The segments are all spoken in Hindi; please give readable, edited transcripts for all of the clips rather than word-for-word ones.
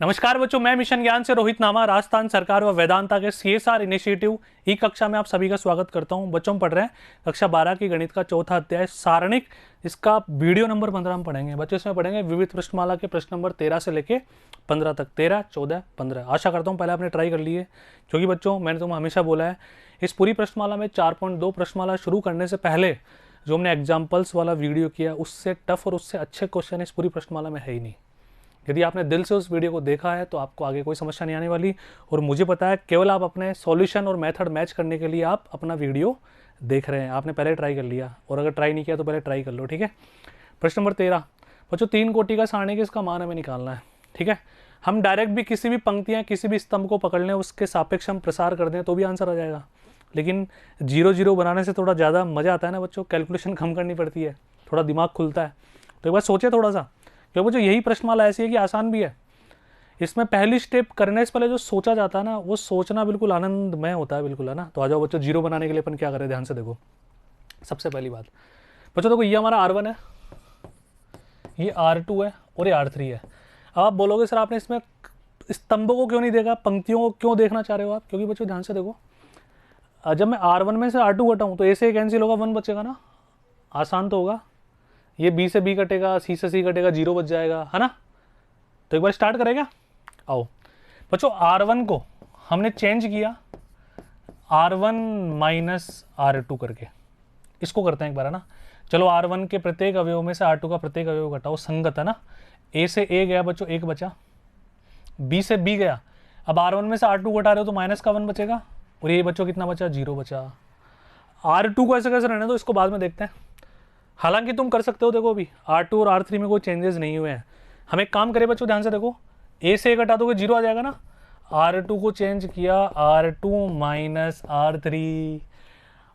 नमस्कार बच्चों, मैं मिशन ज्ञान से रोहित नामा राजस्थान सरकार व वेदांता के सीएसआर इनिशिएटिव ई कक्षा में आप सभी का स्वागत करता हूं। बच्चों हम पढ़ रहे हैं कक्षा 12 की गणित का चौथा अध्याय सारणिक। इसका वीडियो नंबर 15 हम पढ़ेंगे। बच्चों इसमें पढ़ेंगे विविध पृष्ठमाला के प्रश्न नंबर 13 से लेके 15 तक, 13, 14, 15। आशा करता हूँ पहले आपने ट्राई कर लिए, क्योंकि बच्चों मैंने तुम्हें हमेशा बोला है इस पूरी प्रश्नमाला में 4.2 प्रश्नमाला शुरू करने से पहले जो हमने एग्जाम्पल्स वाला वीडियो किया उससे टफ और उससे अच्छे क्वेश्चन इस पूरी प्रश्नमाला में है ही नहीं। यदि आपने दिल से उस वीडियो को देखा है तो आपको आगे कोई समस्या नहीं आने वाली। और मुझे पता है केवल आप अपने सॉल्यूशन और मेथड मैच करने के लिए आप अपना वीडियो देख रहे हैं। आपने पहले ट्राई कर लिया, और अगर ट्राई नहीं किया तो पहले ट्राई कर लो, ठीक है। प्रश्न नंबर 13 बच्चों, 3 कोटि का सारणी इसका मान हमें निकालना है, ठीक है। हम डायरेक्ट भी किसी भी पंक्तियाँ किसी भी स्तंभ को पकड़ लें, उसके सापेक्ष हम प्रसार कर दें तो भी आंसर आ जाएगा। लेकिन 0-0 बनाने से थोड़ा ज़्यादा मज़ा आता है ना बच्चों, कैलकुलेशन कम करनी पड़ती है, थोड़ा दिमाग खुलता है। तो एक बार सोचे थोड़ा सा, क्योंकि बच्चों यही प्रश्नमाला ऐसी है कि आसान भी है। इसमें पहली स्टेप करने से पहले जो सोचा जाता है ना, वो सोचना बिल्कुल आनंदमय होता है, बिल्कुल, है ना। तो आ जाओ बच्चों, जीरो बनाने के लिए अपन क्या करें, ध्यान से देखो। सबसे पहली बात बच्चों देखो, ये हमारा R1 है, ये R2 है और ये R3 है। अब आप बोलोगे सर आपने इसमें स्तंभों को क्यों नहीं देखा, पंक्तियों को क्यों देखना चाह रहे हो आप? क्योंकि बच्चों ध्यान से देखो, जब मैं R1 में से R2 घटाऊँ तो ए से कैंसिल होगा, 1 बचेगा ना, आसान तो होगा। ये B से B कटेगा, C से C कटेगा, 0 बच जाएगा, है ना। तो एक बार स्टार्ट करेगा। आओ बच्चों, R1 को हमने चेंज किया R1 माइनस R2 करके, इसको करते हैं एक बार, है ना। चलो R1 के प्रत्येक अवयव में से R2 का प्रत्येक अवयव घटाओ, संगत है ना। A से A गया बच्चों, 1 बचा। B से B गया, अब R1 में से R2 घटा रहे हो तो माइनस का 1 बचेगा, और ये बच्चों कितना बचा, 0 बचा। R2 को ऐसे कैसे रहने दो, इसको बाद में देखते हैं। हालांकि तुम कर सकते हो, देखो अभी R2 और R3 में कोई चेंजेस नहीं हुए हैं। हम एक काम करें बच्चों, ध्यान से देखो, A से A घटा दोगे 0 आ जाएगा ना। R2 को चेंज किया R2 माइनस R3,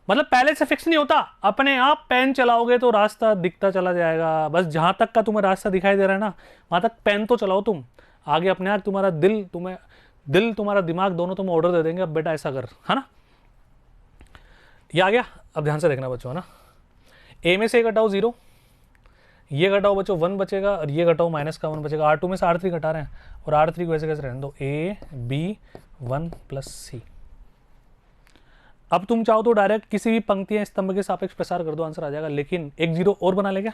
मतलब पहले से फिक्स नहीं होता, अपने आप पेन चलाओगे तो रास्ता दिखता चला जाएगा। बस जहाँ तक का तुम्हें रास्ता दिखाई दे रहा है ना, वहाँ तक पेन तो चलाओ तुम, आगे अपने आप तुम्हारा दिल तुम्हारा दिमाग दोनों तुम्हें ऑर्डर दे देंगे, अब बेटा ऐसा कर, है ना। ये आ गया। अब ध्यान से देखना बच्चों, है ना। A में से A घटाओ 0, ये घटाओ बच्चों 1 बचेगा, और ये घटाओ माइनस का 1 बचेगा। R2 में से R3 घटा रहे हैं, और R3 को ऐसे कैसे रहने दो, A B 1 प्लस C। अब तुम चाहो तो डायरेक्ट किसी भी पंक्तियां स्तंभ के सापेक्ष प्रसार कर दो, आंसर आ जाएगा। लेकिन एक 0 और बना ले क्या,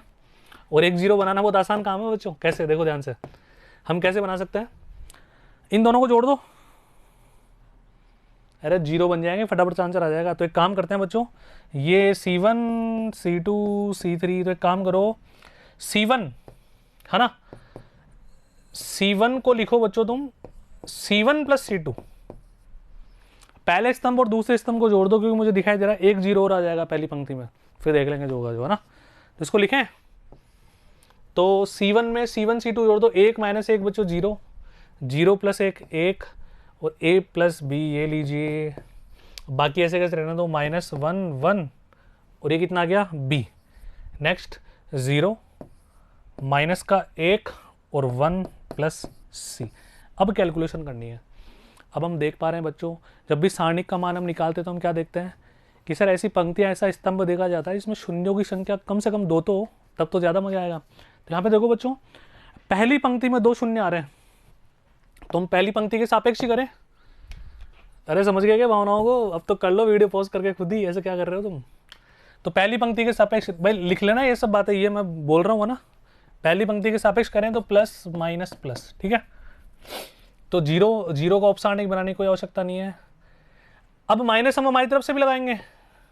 और एक 0 बनाना बहुत आसान काम है बच्चों। कैसे, देखो ध्यान से, हम कैसे बना सकते हैं, इन दोनों को जोड़ दो, अरे 0 बन जाएंगे, फटाफट से आंसर आ जाएगा। तो एक काम करते हैं बच्चों, ये C1 C2 C3, तो एक काम करो, C1 है ना, C1 को लिखो बच्चों तुम C1 प्लस C2, पहले स्तंभ और दूसरे स्तंभ को जोड़ दो, क्योंकि मुझे दिखाई दे रहा है एक 0 और आ जाएगा पहली पंक्ति में, फिर देख लेंगे जो होगा, जो है ना। तो इसको लिखें, तो C1 में C1 C2 जोड़ दो, 1 माइनस 1 बच्चों 0, 0 प्लस 1 1, और A प्लस B ये लीजिए, बाकी ऐसे कैसे रहने दो, माइनस 1 1, और ये कितना आ गया B। नेक्स्ट 0 माइनस का 1 और 1 प्लस C। अब कैलकुलेशन करनी है। अब हम देख पा रहे हैं बच्चों, जब भी सारणिक का मान हम निकालते हैं तो हम क्या देखते हैं कि सर ऐसी पंक्तियाँ, ऐसा स्तंभ देखा जाता है इसमें शून्यों की संख्या कम से कम 2 तो हो, तब तो ज़्यादा मजा आएगा। तो यहाँ पे देखो बच्चों, पहली पंक्ति में 2 शून्य आ रहे हैं, तो हम पहली पंक्ति के सापेक्ष ही करें। अरे समझ गए क्या भावनाओं को? अब तो कर लो वीडियो पॉज करके खुद ही, ऐसे क्या कर रहे हो तुम। तो पहली पंक्ति के सापेक्ष भाई लिख लेना, ये सब बातें ये मैं बोल रहा हूँ ना, पहली पंक्ति के सापेक्ष करें तो प्लस माइनस प्लस, ठीक है। तो 0 का औपसारणिक बनाने की कोई आवश्यकता नहीं है। अब माइनस हम हमारी तरफ से भी लगाएंगे,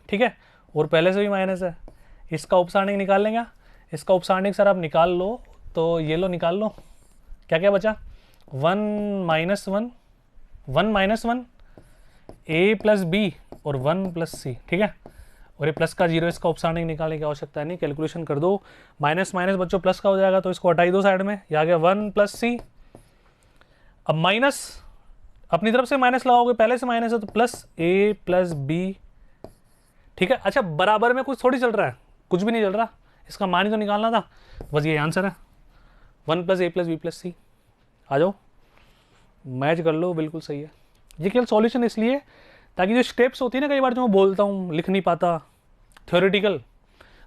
ठीक है, और पहले से भी माइनस है, इसका औपसारणिक निकाल लेंगे। इसका औपसारणिक सर आप निकाल लो, तो ये लो निकाल लो, क्या क्या बचा, 1 minus 1 1 minus 1 A plus B और 1 प्लस C, ठीक है। और ये प्लस का 0, इसका उपसारणिक निकालने की आवश्यकता नहीं, कैलकुलेशन कर दो। माइनस माइनस बच्चों प्लस का हो जाएगा, तो इसको हटाई दो साइड में, ये आ गया 1 प्लस C। अब माइनस अपनी तरफ से माइनस लगाओगे, पहले से माइनस है तो प्लस A प्लस B, ठीक है। अच्छा बराबर में कुछ थोड़ी चल रहा है, कुछ भी नहीं चल रहा, इसका मान ही तो निकालना था, बस ये आंसर है, 1 plus A plus B plus C। आ जाओ मैच कर लो, बिल्कुल सही है। ये केवल सॉल्यूशन इसलिए ताकि जो स्टेप्स होती है ना, कई बार जो मैं बोलता हूँ लिख नहीं पाता थ्योरेटिकल,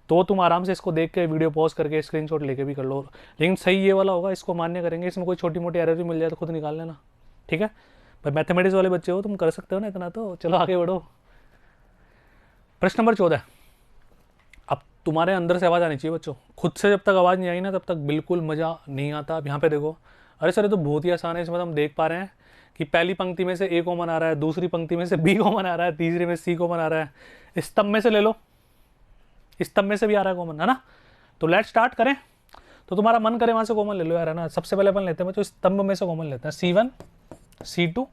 तो तुम आराम से इसको देख के वीडियो पॉज करके स्क्रीनशॉट लेके भी कर लो, लेकिन सही ये वाला होगा, इसको मान्य करेंगे। इसमें कोई छोटी मोटी एरर भी मिल जाए तो खुद निकाल लेना, ठीक है भाई। मैथमेटिक्स वाले बच्चे हो, तुम कर सकते हो ना इतना, तो चलो आगे बढ़ो। प्रश्न नंबर 14। अब तुम्हारे अंदर से आवाज़ आनी चाहिए बच्चों, खुद से जब तक आवाज़ नहीं आई ना तब तक बिल्कुल मज़ा नहीं आता। अब यहाँ पे देखो, अरे सर ये तो बहुत ही आसान है। इसमें हम देख पा रहे हैं कि पहली पंक्ति में से ए कॉमन आ रहा है, दूसरी पंक्ति में से बी कॉमन आ रहा है, तीसरी में सी कॉमन आ रहा है, स्तंभ में से ले लो, स्तंभ में से भी आ रहा है कॉमन, है ना। तो लेट स्टार्ट करें, तो तुम्हारा मन करे वहाँ से कॉमन ले लो यार, है ना। सबसे पहले अपन लेते हैं बच्चों स्तंभ में से कॉमन लेते हैं, C1 C2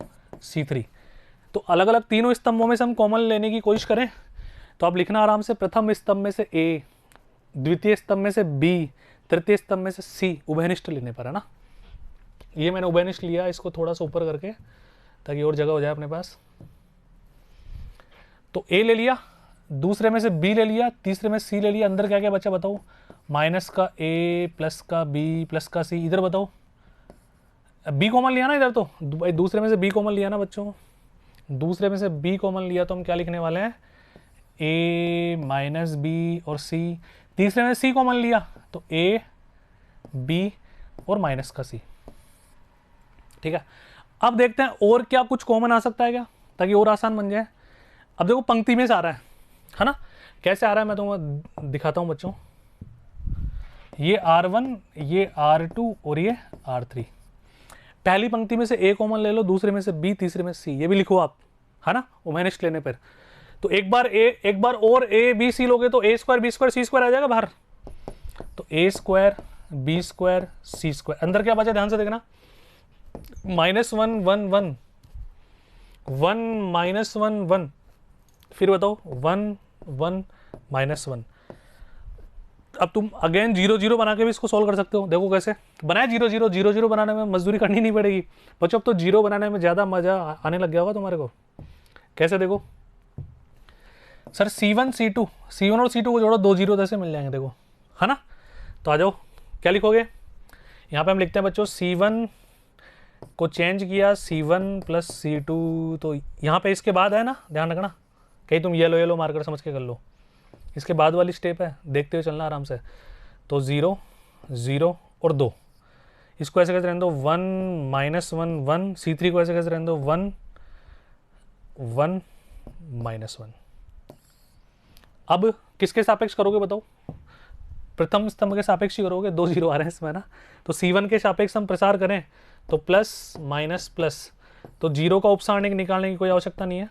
C3। तो अलग अलग तीनों स्तंभों में से हम कॉमन लेने की कोशिश करें, तो आप लिखना आराम से, प्रथम स्तंभ में से ए, द्वितीय स्तंभ में से बी, तृतीय स्तंभ में से सी, उभयनिष्ठ लेने पर, है ना। ये मैंने उभयनिष्ठ लिया, इसको थोड़ा सा ऊपर करके ताकि और जगह हो जाए अपने पास। तो ए ले लिया, दूसरे में से बी ले लिया, तीसरे में सी ले लिया। अंदर क्या क्या बचा बताओ, माइनस का ए, प्लस का बी, प्लस का सी। इधर बताओ बी कॉमन लिया ना इधर, तो दूसरे में से बी कॉमन लिया ना बच्चों, दूसरे में से बी कॉमन लिया, तो हम क्या लिखने वाले हैं, ए माइनस बी और सी। तीसरे में सी कॉमन लिया तो ए बी और माइनस का सी, ठीक है। अब देखते हैं और क्या कुछ कॉमन आ सकता है क्या, ताकि और आसान बन जाए। अब देखो पंक्ति में से आ रहा है ना, कैसे आ रहा है मैं तुम्हें दिखाता हूं बच्चों। ये R1, ये R2 और ये R3। पहली पंक्ति में से ए कॉमन ले लो, दूसरे में से बी, तीसरे में सी, ये भी लिखो आप, है ना, उभयनिष्ठ लेने पर। तो एक बार और ए बी सी लोगे तो ए स्क्वायर बी स्क्वायर सी स्क्वायर आ जाएगा बाहर। तो ए स्क्वायर बी स्क्वायर सी स्क्वायर, अंदर क्या बचा ध्यान से देखना, -1 1 1 1 -1 1, फिर बताओ 1 1 -1। अब तुम अगेन 0 0 बना के भी इसको सॉल्व कर सकते हो। देखो कैसे बनाए, 0 0 0 0 बनाने में मजदूरी करनी नहीं पड़ेगी बच्चों। अब तो 0 बनाने में ज़्यादा मज़ा आने लग गया होगा तुम्हारे को। कैसे देखो सर, C1 C1 और C2 को जोड़ो, 2 0 जैसे मिल जाएंगे, देखो, है ना। तो आ जाओ, क्या लिखोगे, यहाँ पे हम लिखते हैं बच्चों C1 को चेंज किया, C1 + C2। तो यहाँ पे इसके बाद है ना, ध्यान रखना, कहीं तुम येलो मार्कर समझ के कर लो। इसके बाद वाली स्टेप है, देखते हुए चलना आराम से। तो 0 0 और 2, इसको ऐसे कैसे रहने दो, 1 -1 1। C3 को ऐसे कैसे रहने दो, 1 1 -1। अब किसके सापेक्ष करोगे बताओ, प्रथम स्तंभ के सापेक्ष ही करोगे, 2 0 आ रहे हैं इसमें ना। तो C1 के सापेक्ष हम प्रसार करें तो प्लस माइनस प्लस, तो 0 का उपसारणिक निकालने की कोई आवश्यकता नहीं है,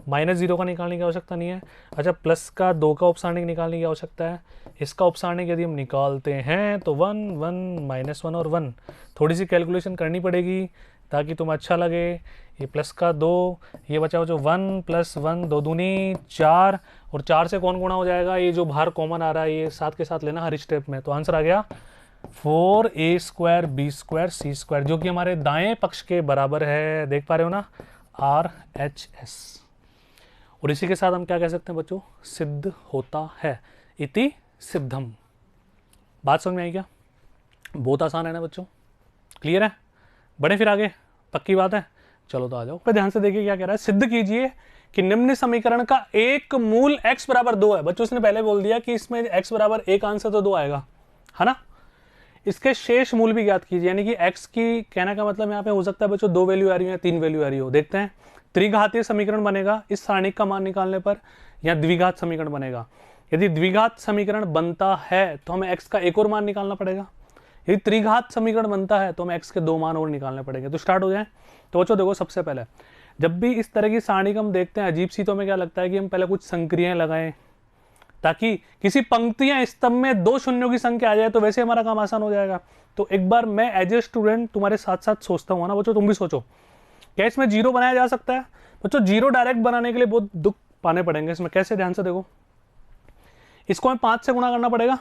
-0 का निकालने की आवश्यकता नहीं है। अच्छा, प्लस का 2 का उपसारणिक निकालने की आवश्यकता है। इसका उपसारणिक यदि हम निकालते हैं तो 1 1 -1 और 1। थोड़ी सी कैलकुलेशन करनी पड़ेगी ताकि तुम्हें अच्छा लगे। ये प्लस का 2, ये बचा हो जो 1 + 1 2 दूनी 4, और 4 से कौन गुणा हो जाएगा, ये जो बाहर कॉमन आ रहा है ये साथ के साथ लेना हर स्टेप में। तो आंसर आ गया 4a² b² c², जो कि हमारे दाएं पक्ष के बराबर है, देख पा रहे हो ना, RHS। और इसी के साथ हम क्या कह सकते हैं बच्चों, सिद्ध होता है, इति सिद्धम। बात समझ में आई क्या, बहुत आसान है ना बच्चों, क्लियर है। बढ़े फिर आगे, पक्की बात है, चलो तो आ जाओ। ध्यान से देखिए क्या कह रहा है, सिद्ध कीजिए कि निम्न समीकरण का एक मूल x = 2 है। बच्चों इसने पहले बोल दिया कि इसमें x = 1 आंसर तो 2 आएगा, है ना। इसके शेष मूल भी ज्ञात कीजिए, यानी कि x की, कहने का मतलब यहाँ पे हो सकता है बच्चों 2 वैल्यू आ रही हो या 3 वैल्यू आ रही हो। देखते हैं, त्रिघातीय समीकरण बनेगा इस सारणिक का मान निकालने पर, या द्विघात समीकरण बनेगा। यदि द्विघात समीकरण बनता है तो हमें x का एक और मान निकालना पड़ेगा। यदि त्रिघात समीकरण बनता है तो हमें x के 2 मान और निकालने पड़ेंगे। तो स्टार्ट हो जाए। तो बच्चों देखो, सबसे पहले जब भी इस तरह की सारणी हम देखते हैं अजीब सी, तो हमें क्या लगता है कि हम पहले कुछ संक्रियाएं लगाएं ताकि किसी पंक्ति या स्तंभ में 2 शून्यों की संख्या आ जाए, तो वैसे हमारा काम आसान हो जाएगा। तो एक बार मैं एज ए स्टूडेंट तुम्हारे साथ साथ सोचता हूँ ना बच्चों, तुम भी सोचो, क्या इसमें 0 बनाया जा सकता है बच्चों। 0 डायरेक्ट बनाने के लिए बहुत दुख पाने पड़ेंगे इसमें। कैसे, ध्यान से देखो, इसको हमें 5 से गुणा करना पड़ेगा,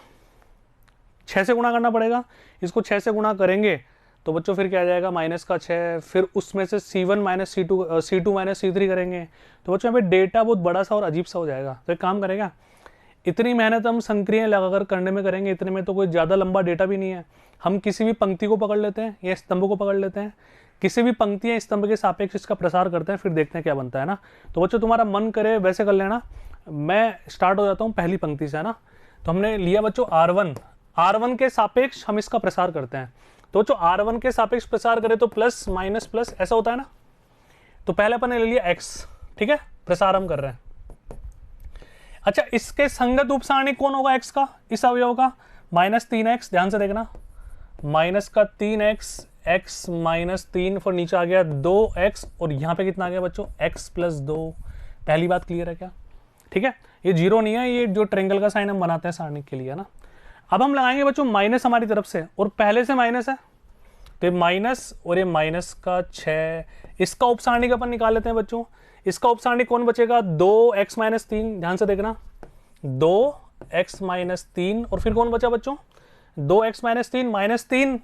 6 से गुणा करना पड़ेगा। इसको 6 से गुणा करेंगे तो बच्चों फिर क्या आ जाएगा, -6, फिर उसमें से C1 - C2 C2 - C3 करेंगे। तो बच्चों यहाँ पे डेटा बहुत बड़ा सा और अजीब सा हो जाएगा। तो एक काम करेगा, इतनी मेहनत हम संक्रियाएं लगाकर करने में करेंगे, इतने में तो कोई ज़्यादा लंबा डेटा भी नहीं है। हम किसी भी पंक्ति को पकड़ लेते हैं या स्तंभ को पकड़ लेते हैं, किसी भी पंक्ति या स्तंभ के सापेक्ष इसका प्रसार करते हैं, फिर देखते हैं क्या बनता है ना। तो बच्चों तुम्हारा मन करे वैसे कर लेना। मैं स्टार्ट हो जाता हूँ पहली पंक्ति से, है ना। तो हमने लिया बच्चों R1 के सापेक्ष हम इसका प्रसार करते हैं। तो जो R1 के सापेक्ष प्रसार करें तो प्लस माइनस प्लस ऐसा होता है ना। तो पहले अपन ने ले लिया x, ठीक है, प्रसार हम कर रहे हैं। अच्छा, इसके संगत उप सारणिक कौन होगा x का, इस अवयव का, -3x, ध्यान से देखना, माइनस का 3x, x -3 फिर नीचे आ गया 2x और यहाँ पे कितना आ गया बच्चों x + 2। पहली बात क्लियर है क्या? ठीक है, ये जीरो नहीं है, ये जो ट्रायंगल का साइन हम बनाते हैं सारणिक के लिए, है ना। अब हम लगाएंगे बच्चों माइनस हमारी तरफ से, और पहले से माइनस है तो ये माइनस और ये माइनस का 6, इसका उप सारणिक अपन निकाल लेते हैं बच्चों। इसका उप सारणिक कौन बचेगा, 2x - 3, ध्यान से देखना, 2x - 3 और फिर कौन बचा बच्चों, 2x - 3 -3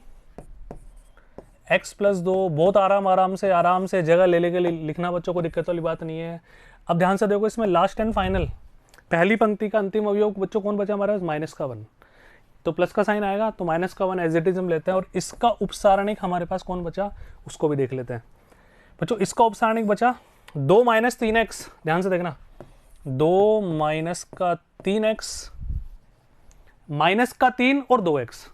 x + 2। बहुत आराम से जगह ले लेके लिखना बच्चों को, दिक्कत वाली बात नहीं है। अब ध्यान से देखो, इसमें लास्ट एंड फाइनल पहली पंक्ति का अंतिम अवयव बच्चों कौन बचा हमारे पास, -1, तो प्लस का साइन आएगा तो -1 एज इट इज हम लेते हैं। और इसका उपसारणिक हमारे पास कौन बचा उसको भी देख लेते हैं बच्चों। इसका उपसारणिक बचा 2 - 3x, ध्यान से देखना, 2 - 3x, -3 और 2x,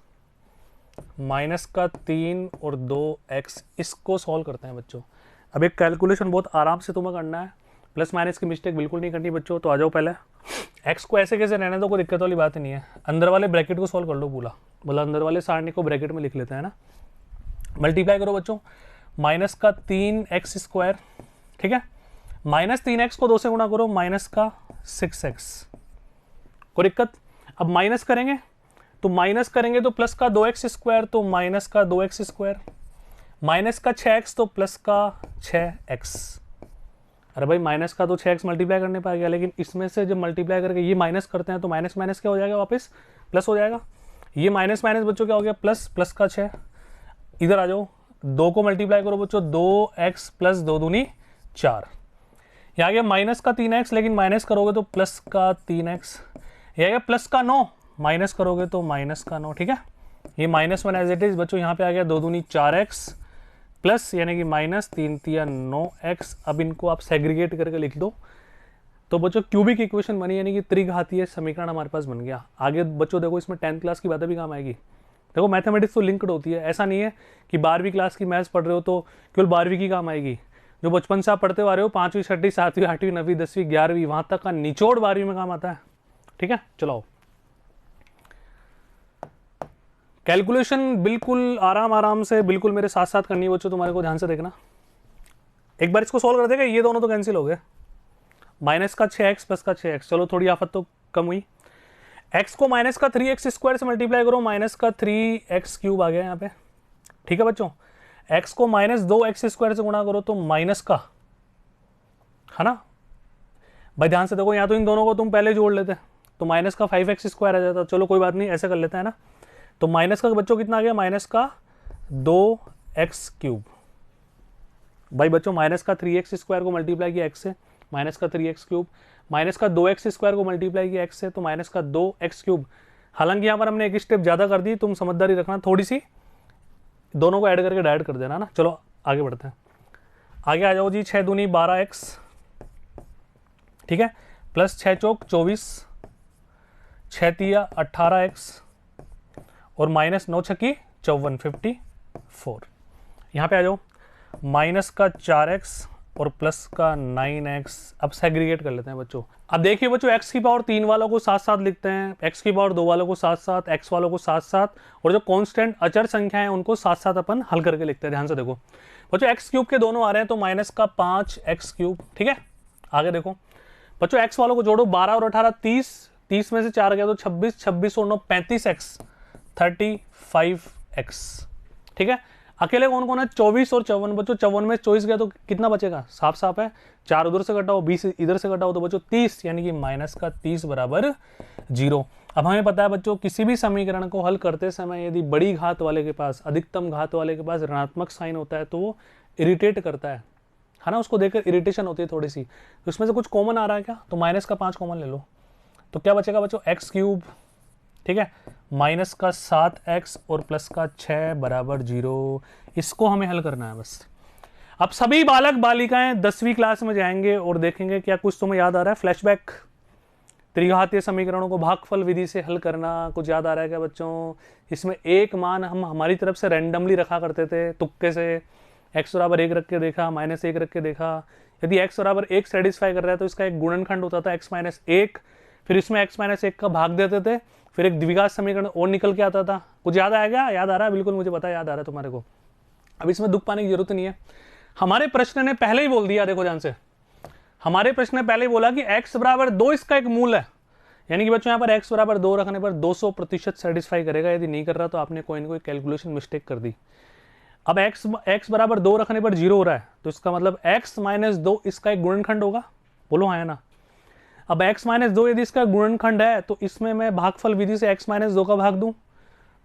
-3 और 2x, इसको सॉल्व करते हैं बच्चों। अब एक कैलकुलेशन बहुत आराम से तुम्हें करना है, प्लस माइनस की मिस्टेक बिल्कुल नहीं करनी बच्चों। तो आ जाओ, पहले x को ऐसे कैसे रहने दो, कोई दिक्कत वाली बात नहीं है। अंदर वाले ब्रैकेट को सॉल्व कर लो पूरा, बोला अंदर वाले सारणी को ब्रैकेट में लिख लेते हैं ना। मल्टीप्लाई करो बच्चों, -3x², ठीक है, -3x को 2 से गुणा करो, -6x, कोई दिक्कत। अब माइनस करेंगे तो प्लस का 2x², तो -2x², माइनस का 6x तो प्लस का 6x। अरे भाई माइनस का तो 6x मल्टीप्लाई करने पा गया, लेकिन इसमें से जब मल्टीप्लाई करके ये माइनस करते हैं तो माइनस माइनस क्या हो जाएगा, वापस प्लस हो जाएगा। ये माइनस माइनस बच्चों क्या हो गया, प्लस का 6। इधर आ जाओ, 2 को मल्टीप्लाई करो बच्चों, 2x + 2 दूनी 4। यहाँ गया माइनस का 3x, लेकिन माइनस करोगे तो प्लस का 3x। यह गया प्लस का 9, माइनस करोगे तो माइनस का 9, ठीक है। ये -1 एज इट इज बच्चों, यहाँ पे आ गया 2 दूनी 4x प्लस यानी कि -3 × 9x। अब इनको आप सेग्रीगेट करके लिख दो तो बच्चों क्यूबिक इक्वेशन बनी, यानी कि त्रिघातीय समीकरण हमारे पास बन गया। आगे बच्चों देखो, इसमें 10th क्लास की बातें भी काम आएगी। देखो मैथमेटिक्स तो लिंक्ड होती है, ऐसा नहीं है कि 12वीं क्लास की मैथ्स पढ़ रहे हो तो केवल 12वीं की काम आएगी। जो बचपन से आप पढ़ते आ रहे हो, 5वीं 6वीं 7वीं 8वीं 9वीं 10वीं 11वीं, वहाँ तक का निचोड़ 12वीं में काम आता है, ठीक है। चलो, कैलकुलेशन बिल्कुल आराम से बिल्कुल मेरे साथ साथ करनी है बच्चों, तुम्हारे को ध्यान से देखना। एक बार इसको सॉल्व कर देगा, ये दोनों तो कैंसिल हो गए, माइनस का 6x प्लस का 6x। चलो थोड़ी आफत तो कम हुई। x को -3x² से मल्टीप्लाई करो, -3x³ आ गया यहाँ पे, ठीक है बच्चों। x को -2x² से गुणा करो तो माइनस का, है ना भाई। ध्यान से देखो, यहाँ तो इन दोनों को तुम पहले जोड़ लेते तो माइनस का 5x² आ जाता। चलो कोई बात नहीं, ऐसे कर लेते हैं ना। तो माइनस का बच्चों कितना आ गया, माइनस का 2x³ भाई बच्चों। माइनस का 3x² को मल्टीप्लाई किया x से, माइनस का 3x³, माइनस का 2x² को मल्टीप्लाई किया x से, तो माइनस का 2x³। हालांकि यहाँ पर हमने एक स्टेप ज़्यादा कर दी, तुम समझदारी रखना थोड़ी सी, दोनों को ऐड करके डायरेक्ट कर देना ना। चलो आगे बढ़ते हैं, आगे आ जाओ जी। 6 दूनी 12x, ठीक है, प्लस 6 चौक 24, 6 तिया 18x और -9 छक्की 54, 54। यहाँ पे आ जाओ, माइनस का 4x और प्लस का 9x। अब सेग्रीगेट कर लेते हैं बच्चों। अब देखिए बच्चों, x की पावर 3 वालों को साथ साथ लिखते हैं, x की पावर 2 वालों को साथ साथ, x वालों को साथ साथ, और जो कांस्टेंट अचर संख्या है उनको साथ साथ अपन हल करके लिखते हैं। ध्यान से देखो बच्चों, x³ के दोनों आ रहे हैं तो माइनस का 5x³, ठीक है। आगे देखो बच्चों, x वालों को जोड़ो, 12 और 18 30, 30 में से 4 गया तो 26, 26 और 9 35x, 35x, ठीक है। अकेले कौन कौन है, 24 और 54 बच्चों। 54 में 24 गया तो कितना बचेगा, साफ साफ है, 4 उधर से घटाओ, 20 इधर से घटाओ तो बच्चों 30, यानी कि माइनस का 30 बराबर 0। अब हमें पता है बच्चों, किसी भी समीकरण को हल करते समय यदि बड़ी घात वाले के पास, अधिकतम घात वाले के पास ऋणात्मक साइन होता है तो वो इरिटेट करता है ना, उसको देखकर इरिटेशन होती है थोड़ी सी। तो इसमें से कुछ कॉमन आ रहा है क्या, तो माइनस का 5 कॉमन ले लो, तो क्या बचेगा बच्चों, x³, ठीक है, माइनस का 7x और प्लस का 6 बराबर 0। इसको हमें हल करना है बस। अब सभी बालक बालिकाएं 10वीं क्लास में जाएंगे और देखेंगे क्या कुछ तुम्हें याद आ रहा है, फ्लैशबैक। त्रिघातीय समीकरणों को भागफल विधि से हल करना कुछ याद आ रहा है क्या बच्चों? इसमें एक मान हम हमारी तरफ से रैंडमली रखा करते थे, तुक्के से। x बराबर 1 रख के देखा, -1 रख के देखा। यदि x बराबर 1 सेटिस्फाई कर रहा है तो इसका एक गुणनखंड होता था x-1, फिर इसमें x-1 का भाग देते थे, फिर एक द्विघात समीकरण और निकल के आता था। कुछ याद आएगा? याद आ रहा है? बिल्कुल, मुझे पता है याद आ रहा है तुम्हारे को। अब इसमें दुख पाने की जरूरत नहीं है। हमारे प्रश्न ने पहले ही बोल दिया, देखो ध्यान से, हमारे प्रश्न ने पहले ही बोला कि x बराबर 2 इसका एक मूल है। यानी कि बच्चों यहाँ पर x बराबर 2 रखने पर 200% सेटिस्फाई करेगा। यदि नहीं कर रहा तो आपने कोई ना कोई कैलकुलेशन मिस्टेक कर दी। अब x बराबर 2 रखने पर 0 हो रहा है, तो इसका मतलब x-2 इसका एक गुणनखंड होगा। बोलो हाँ या ना? अब x-2 यदि इसका गुणनखंड है तो इसमें मैं भागफल विधि से x-2 का भाग दूं,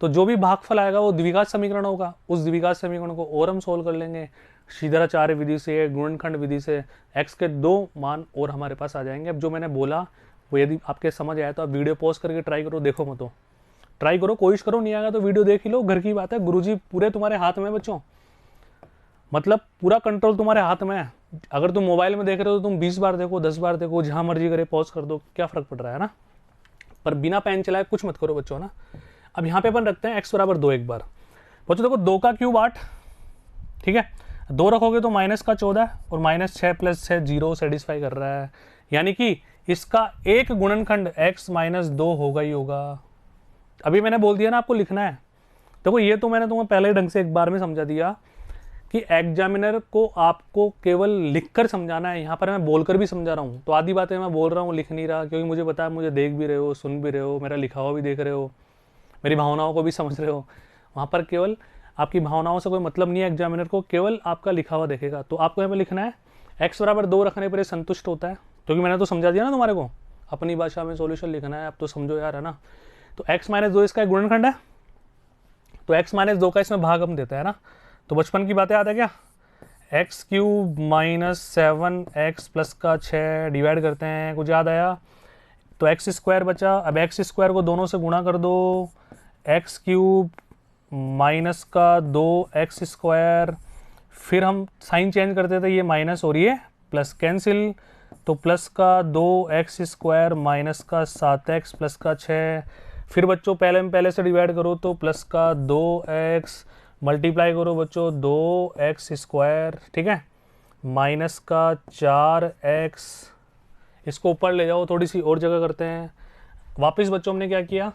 तो जो भी भागफल आएगा वो द्विघात समीकरण होगा। उस द्विघात समीकरण को और हम सोल्व कर लेंगे शीघ्राचार्य विधि से, गुणनखंड विधि से। x के 2 मान और हमारे पास आ जाएंगे। अब जो मैंने बोला वो यदि आपके समझ आया तो आप वीडियो पॉज करके ट्राई करो, देखो मत तो ट्राई करो, कोशिश करो, नहीं आएगा तो वीडियो देख ही लो। घर की बात है, गुरुजी पूरे तुम्हारे हाथ में बच्चों, मतलब पूरा कंट्रोल तुम्हारे हाथ में है। अगर तुम मोबाइल में देख रहे हो तो तुम 20 बार देखो, 10 बार देखो, जहां मर्जी करे पॉज कर दो, क्या फर्क पड़ रहा है ना। पर बिना पेन चलाए कुछ मत करो बच्चों ना। अब यहाँ पे अपन रखते हैं x बराबर 2 एक बार। बच्चों देखो 2 का क्यूब 8, ठीक है, 2 रखोगे तो -14 और -6 + 6 0 सेटिस्फाई कर रहा है। यानी कि इसका एक गुणनखंड x-2 होगा ही होगा। अभी मैंने बोल दिया ना आपको लिखना है। देखो ये तो मैंने तुम्हें पहले ढंग से एक बार में समझा दिया कि एग्जामिनर को आपको केवल लिखकर समझाना है। यहाँ पर मैं बोलकर भी समझा रहा हूँ, तो आधी बातें मैं बोल रहा हूँ, लिख नहीं रहा, क्योंकि मुझे पता है मुझे देख भी रहे हो, सुन भी रहे हो, मेरा लिखा हुआ भी देख रहे हो, मेरी भावनाओं को भी समझ रहे हो। वहाँ पर केवल आपकी भावनाओं से कोई मतलब नहीं है एग्जामिनर को, केवल आपका लिखा हुआ देखेगा। तो आपको यहाँ पर लिखना है x बराबर 2 रखने पर ये संतुष्ट होता है, क्योंकि मैंने तो समझा दिया ना तुम्हारे को, अपनी भाषा में सॉल्यूशन लिखना है। अब तो समझो यार, है ना। तो x-2 इसका एक गुणनखंड है, तो x-2 का इसमें भाग हम देते हैं ना। तो बचपन की बातें याद है क्या? x³ - 7x प्लस का 6 डिवाइड करते हैं, कुछ याद आया? तो x² बचा। अब x² को दोनों से गुणा कर दो, x³ माइनस का 2x², फिर हम साइन चेंज करते थे, ये माइनस और ये प्लस कैंसिल, तो प्लस का 2x² माइनस का 7x प्लस का 6। फिर बच्चों पहले से डिवाइड करो, तो प्लस का 2x मल्टीप्लाई करो बच्चों 2x², ठीक है, माइनस का 4x, इसको ऊपर ले जाओ, थोड़ी सी और जगह करते हैं। वापस बच्चों हमने क्या किया,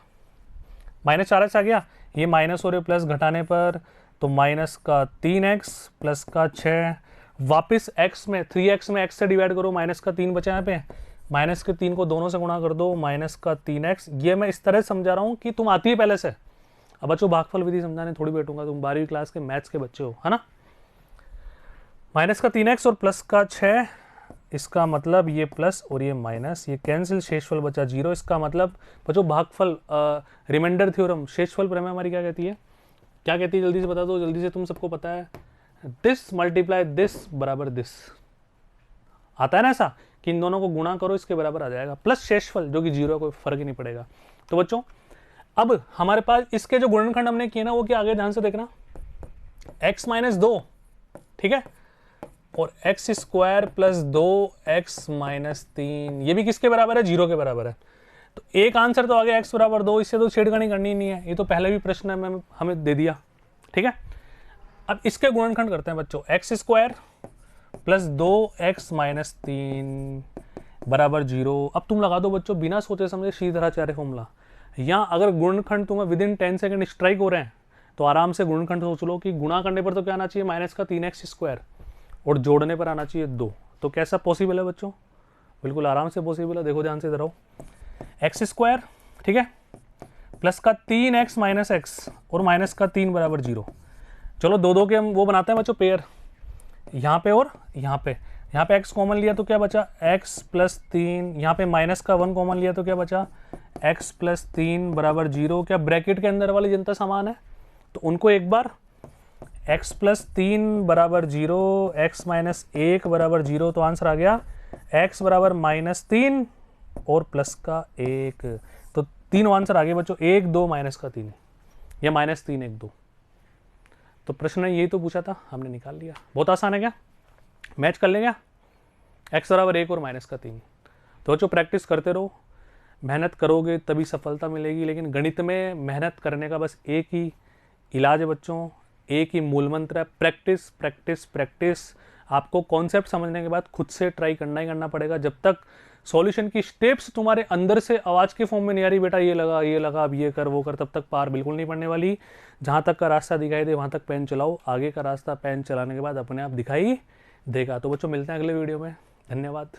-4x आ गया, ये माइनस और ये प्लस घटाने पर, तो माइनस का 3x प्लस का 6। वापस x में 3x में x से डिवाइड करो, माइनस का 3 बचा यहाँ पे, माइनस के 3 को दोनों से गुणा कर दो, माइनस का 3x। ये मैं इस तरह समझा रहा हूँ कि तुम आती है पहले से। अब बच्चों भागफल विधि समझाने थोड़ी बैठूंगा, तुम 12वीं क्लास के मैथ्स के बच्चे हो, है ना। माइनस का 3x और प्लस का 6, इसका मतलब ये प्लस और ये माइनस, ये कैंसिल, शेषफल बचा 0। इसका मतलब बच्चों भागफल रिमाइंडर थ्योरम, शेषफल प्रमेय हमारी क्या कहती है? क्या कहती है जल्दी से बता दो, जल्दी से, तुम सबको पता है। दिस मल्टीप्लाई दिस बराबर दिस, आता है ना ऐसा कि इन दोनों को गुणा करो, इसके बराबर आ जाएगा, प्लस शेषफल जो कि 0, कोई फर्क ही नहीं पड़ेगा। तो बच्चों अब हमारे पास इसके जो गुणनखंड हमने किए ना, वो क्या आगे ध्यान से देखना, x-2, ठीक है, और x² प्लस 2x-3, ये भी किसके बराबर है? 0 के बराबर है। तो एक आंसर तो आ गया x बराबर 2, इससे तो छेड़खानी करनी नहीं है, ये तो पहले भी प्रश्न है, मैं हमें दे दिया, ठीक है। अब इसके गुणनखंड करते हैं बच्चों, x² प्लस 2x-3 बराबर 0। अब तुम लगा दो बच्चों बिना सोचे समझे शीघ्राचार्य फॉर्मूला। यहाँ अगर गुणनखंड तुम्हें विदिन 10 सेकंड स्ट्राइक हो रहे हैं तो आराम से गुणनखंड सोच लो कि गुणा करने पर तो क्या आना चाहिए, माइनस का 3x² और जोड़ने पर आना चाहिए 2। तो कैसा पॉसिबल है बच्चों? बिल्कुल आराम से पॉसिबल है, देखो ध्यान से इधर आओ, x², ठीक है, प्लस का 3x माइनस x और माइनस का 3 बराबर 0। चलो दो के हम वो बनाते हैं बच्चों पेयर, यहाँ पे और यहाँ पे x कॉमन लिया तो क्या बचा, x प्लस 3, यहाँ पे माइनस का 1 कॉमन लिया तो क्या बचा, x प्लस 3 बराबर 0। क्या ब्रैकेट के अंदर वाली जनता समान है? तो उनको एक बार x प्लस 3 बराबर 0, x माइनस 1 बराबर 0, तो आंसर आ गया x बराबर -3 और प्लस का 1। तो तीनों आंसर आ गए बच्चों, 1 2 माइनस का 3 या -3 1 2। तो प्रश्न ने यही तो पूछा था, हमने निकाल लिया। बहुत आसान है क्या? मैच कर लेंगे x बराबर 1 और -3। तो बच्चों प्रैक्टिस करते रहो। मेहनत करोगे तभी सफलता मिलेगी। लेकिन गणित में मेहनत करने का बस एक ही इलाज है बच्चों, एक ही मूल मंत्र है, प्रैक्टिस प्रैक्टिस प्रैक्टिस। आपको कॉन्सेप्ट समझने के बाद खुद से ट्राई करना ही करना पड़ेगा। जब तक सॉल्यूशन की स्टेप्स तुम्हारे अंदर से आवाज के फॉर्म में नहीं आ रही, बेटा ये लगा अब ये कर वो कर, तब तक पार बिल्कुल नहीं पड़ने वाली। जहां तक का रास्ता दिखाई दे वहां तक पेन चलाओ, आगे का रास्ता पेन चलाने के बाद अपने आप दिखाई देगा। तो बच्चों मिलते हैं अगले वीडियो में, धन्यवाद।